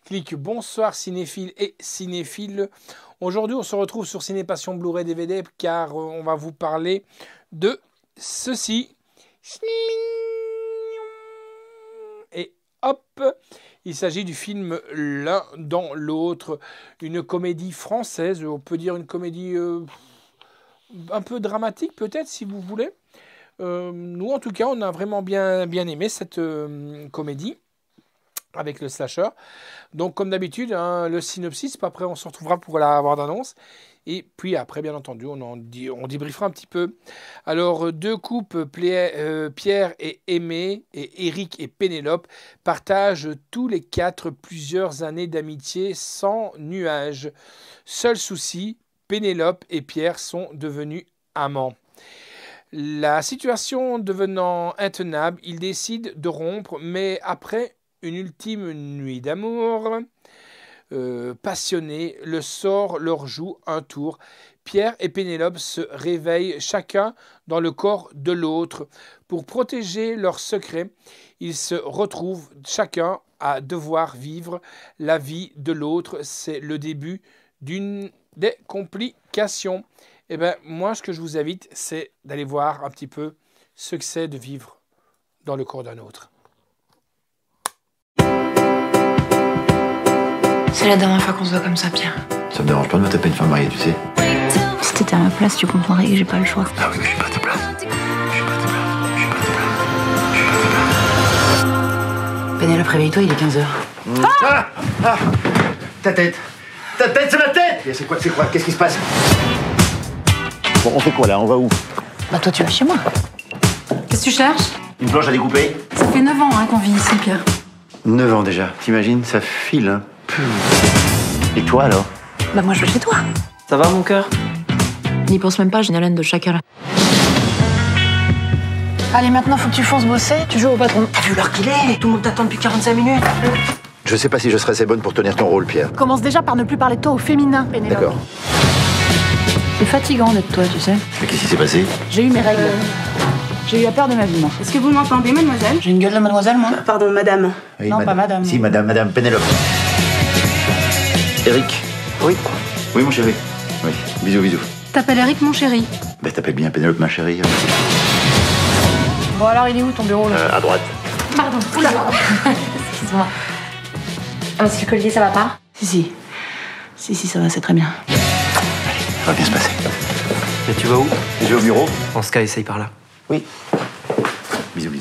Clic, bonsoir cinéphiles et cinéphiles. Aujourd'hui, on se retrouve sur Ciné Passion Blu-ray DVD car on va vous parler de ceci. Et hop, il s'agit du film L'un dans l'autre, une comédie française, on peut dire une comédie un peu dramatique peut-être si vous voulez. Nous en tout cas, on a vraiment bien aimé cette comédie avec le slasher. Donc comme d'habitude, hein, le synopsis, après on se retrouvera pour la bande-annonce. Et puis après, bien entendu, on débriefera un petit peu. Alors, deux couples, Pierre et Aimé, et Eric et Pénélope, partagent tous les quatre plusieurs années d'amitié sans nuages. Seul souci, Pénélope et Pierre sont devenus amants. La situation devenant intenable, ils décident de rompre, mais après une ultime nuit d'amour passionné, le sort leur joue un tour. Pierre et Pénélope se réveillent chacun dans le corps de l'autre. Pour protéger leur secret, ils se retrouvent chacun à devoir vivre la vie de l'autre. C'est le début d'une des complications. Et bien, moi, ce que je vous invite, c'est d'aller voir un petit peu ce que c'est de vivre dans le corps d'un autre. C'est la dernière fois qu'on se voit comme ça, Pierre. Ça me dérange pas de me taper une femme mariée, tu sais. Si t'étais à ma place, tu comprendrais que j'ai pas le choix. Ah oui, mais je suis pas à ta place. Je suis pas à ta place. Je suis pas à ta place. Je suis pas à ta place. Pénélope, réveille-toi, il est 15h. Ah Ta tête. Ta tête, c'est ma tête. C'est quoi Qu'est-ce qui se passe? Bon, on fait quoi là? On va où? Bah toi, tu vas chez moi. Qu'est-ce que tu cherches? Une planche à découper? Ça fait 9 ans qu'on vit ici, Pierre. 9 ans déjà. T'imagines? Ça file, hein. Et toi alors? Bah moi, je vais chez toi. Ça va, mon cœur? N'y pense même pas, j'ai une haleine de chacun là. Allez, maintenant, faut que tu fonces bosser. Tu joues au patron. T'as vu l'heure qu'il est? Tout le monde t'attend depuis 45 minutes. Je sais pas si je serais assez bonne pour tenir ton rôle, Pierre. Commence déjà par ne plus parler de toi au féminin, Pénélope. D'accord. C'est fatigant d'être toi, tu sais. Mais qu'est-ce qui s'est passé? J'ai eu mes règles. J'ai eu la peur de ma vie, moi. Est-ce que vous m'entendez, mademoiselle? J'ai une gueule de mademoiselle, moi. Pardon, madame. Oui, Non, pas madame. Si, madame Pénélope. Eric. Oui. Oui, mon chéri. Oui, bisous. T'appelles Eric, mon chéri. Bah, t'appelles bien Pénélope, ma chérie. Bon, alors, il est où ton bureau, là? À droite. Pardon, oula. Excuse-moi. Monsieur le collier, ça va pas? Si, ça va, c'est très bien. Ça va bien se passer. Mais tu vas où? Je vais au bureau. En Sky, essaye par là. Oui. Bisous.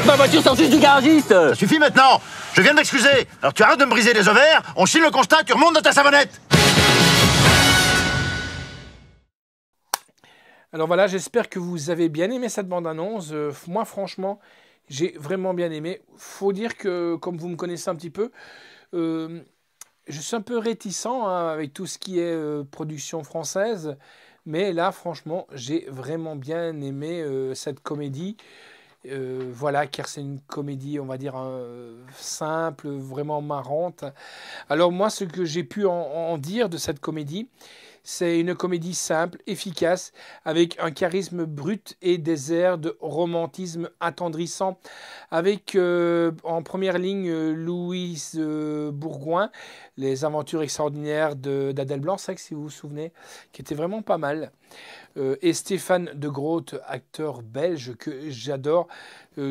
Ma voiture sort juste du garagiste! Ça suffit maintenant. Je viens de m'excuser. Alors tu arrêtes de me briser les ovaires, on chine le constat, tu remontes dans ta savonnette. Alors voilà, j'espère que vous avez bien aimé cette bande-annonce. Moi, franchement, j'ai vraiment bien aimé. Faut dire que, comme vous me connaissez un petit peu, je suis un peu réticent hein, avec tout ce qui est production française. Mais là, franchement, j'ai vraiment bien aimé cette comédie. Voilà, car c'est une comédie, on va dire, simple, vraiment marrante. Alors moi, ce que j'ai pu en dire de cette comédie, c'est une comédie simple, efficace, avec un charisme brut et des airs de romantisme attendrissant. Avec en première ligne Louise Bourgoin, Les aventures extraordinaires d'Adèle Blanc, c'est vrai que si vous vous souvenez, qui était vraiment pas mal. Et Stéphane de Groot, acteur belge que j'adore,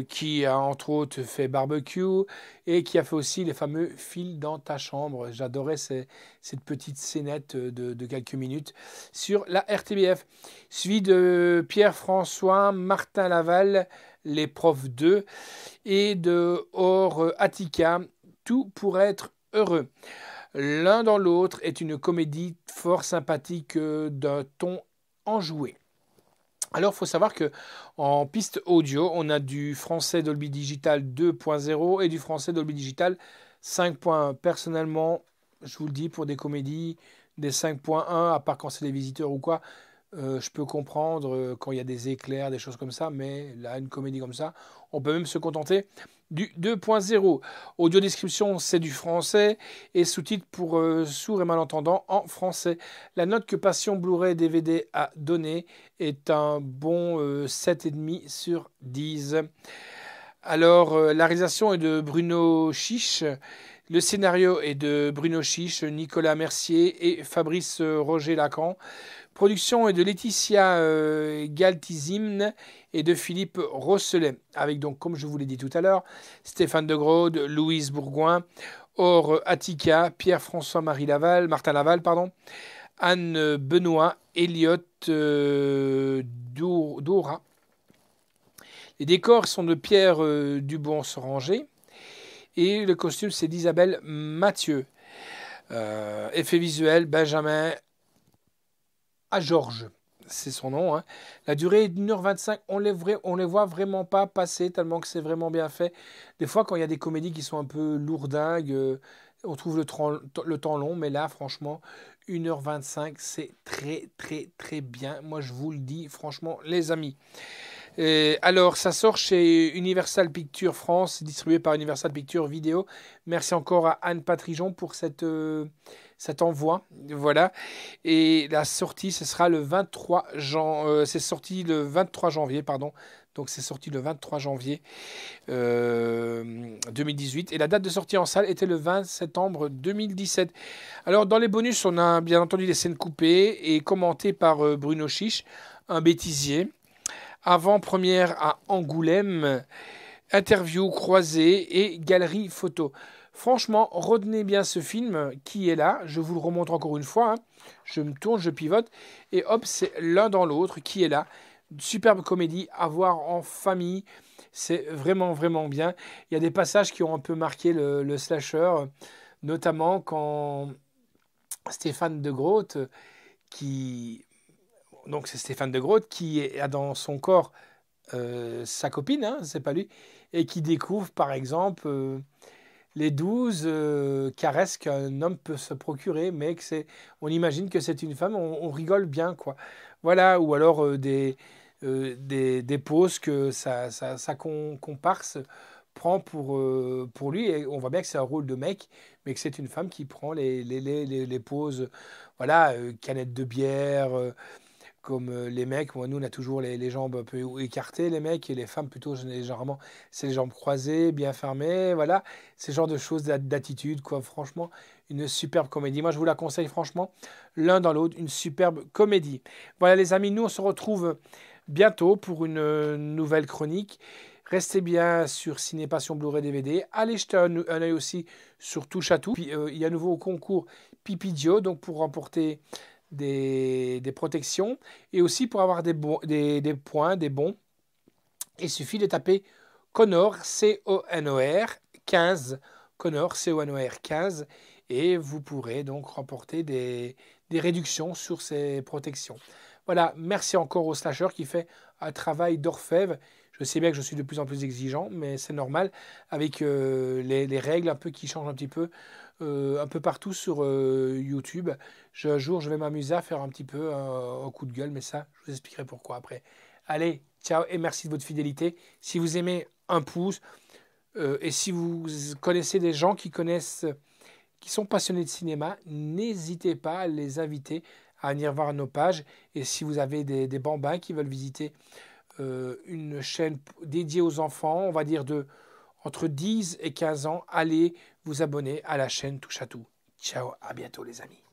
qui a entre autres fait Barbecue et qui a fait aussi les fameux Fils dans ta chambre. J'adorais cette petite scénette de quelques minutes sur la RTBF. Suivi de Pierre-François Martin Laval, Les Profs 2, et de Or Attica, Tout pour être heureux. L'un dans l'autre est une comédie fort sympathique d'un ton enjoué. Alors, il faut savoir que en piste audio, on a du français Dolby Digital 2.0 et du français Dolby Digital 5.1. Personnellement, je vous le dis, pour des comédies, des 5.1, à part quand c'est des visiteurs ou quoi, Je peux comprendre quand il y a des éclairs, des choses comme ça, mais là, une comédie comme ça, on peut même se contenter du 2.0. Audio description, c'est du français et sous-titres pour sourds et malentendants en français. La note que Passion Blu-ray DVD a donnée est un bon 7,5 sur 10. Alors, la réalisation est de Bruno Chiche. Le scénario est de Bruno Chiche, Nicolas Mercier et Fabrice Roger Lacan. Production est de Laetitia Galtizimne et de Philippe Rosselet, avec donc, comme je vous l'ai dit tout à l'heure, Stéphane de Graude, Louise Bourgoin, Or Attica, Pierre-François-Marie Laval, Martin Laval, pardon, Anne Benoît, Elliot Dora. Les décors sont de Pierre Dubon-Soranger et le costume c'est d'Isabelle Mathieu. Effet visuel, Benjamin à Georges, c'est son nom. Hein. La durée est d'1h25. On les voit vraiment pas passer tellement que c'est vraiment bien fait. Des fois, quand il y a des comédies qui sont un peu lourdingues, on trouve le temps long. Mais là, franchement, 1h25, c'est très, très, très bien. Moi, je vous le dis, franchement, les amis. Alors, ça sort chez Universal Pictures France, distribué par Universal Pictures Vidéo. Merci encore à Anne Patrijon pour cet envoi. Voilà. Et la sortie, ce sera le 23 janvier. C'est sorti le 23 janvier, pardon. Donc, c'est sorti le 23 janvier 2018. Et la date de sortie en salle était le 20 septembre 2017. Alors, dans les bonus, on a bien entendu des scènes coupées et commentées par Bruno Chiche, un bêtisier. Avant-première à Angoulême, interview croisée et galerie photo. Franchement, retenez bien ce film qui est là. Je vous le remontre encore une fois. Hein. Je me tourne, je pivote. Et hop, c'est l'un dans l'autre qui est là. Superbe comédie à voir en famille. C'est vraiment, vraiment bien. Il y a des passages qui ont un peu marqué le slasher. Notamment quand Stéphane de Groot, donc c'est Stéphane de Groot qui a dans son corps sa copine, hein, c'est pas lui, et qui découvre par exemple les 12 caresses qu'un homme peut se procurer, mais on imagine que c'est une femme, on rigole bien, quoi. Voilà, ou alors des poses que sa comparse prend pour lui, et on voit bien que c'est un rôle de mec, mais que c'est une femme qui prend les poses, voilà, canettes de bière, comme les mecs, moi, nous on a toujours les jambes un peu écartées, les mecs, et les femmes plutôt généralement c'est les jambes croisées, bien fermées, voilà, ce genre de choses d'attitude, quoi. Franchement, une superbe comédie. Moi je vous la conseille franchement, l'un dans l'autre, une superbe comédie. Voilà les amis, nous on se retrouve bientôt pour une nouvelle chronique. Restez bien sur Ciné Passion Blu-ray DVD. Allez jeter un œil aussi sur Touche à Tout. Puis, il y a un nouveau concours Pipidio, donc pour remporter des protections et aussi pour avoir des points, des bons. Il suffit de taper Connor, C-O-N-O-R 15, Connor, C-O-N-O-R 15, et vous pourrez donc remporter des réductions sur ces protections. Voilà, merci encore au slasher qui fait un travail d'orfèvre. Je sais bien que je suis de plus en plus exigeant, mais c'est normal avec les règles un peu qui changent un petit peu partout sur YouTube. Un jour, je vais m'amuser à faire un petit peu un coup de gueule, mais ça, je vous expliquerai pourquoi après. Allez, ciao et merci de votre fidélité. Si vous aimez, un pouce. Et si vous connaissez des gens qui sont passionnés de cinéma, n'hésitez pas à les inviter à venir voir nos pages. Et si vous avez des bambins qui veulent visiter une chaîne dédiée aux enfants, on va dire entre 10 et 15 ans, allez vous abonner à la chaîne Touche à Tout. Ciao, à bientôt les amis.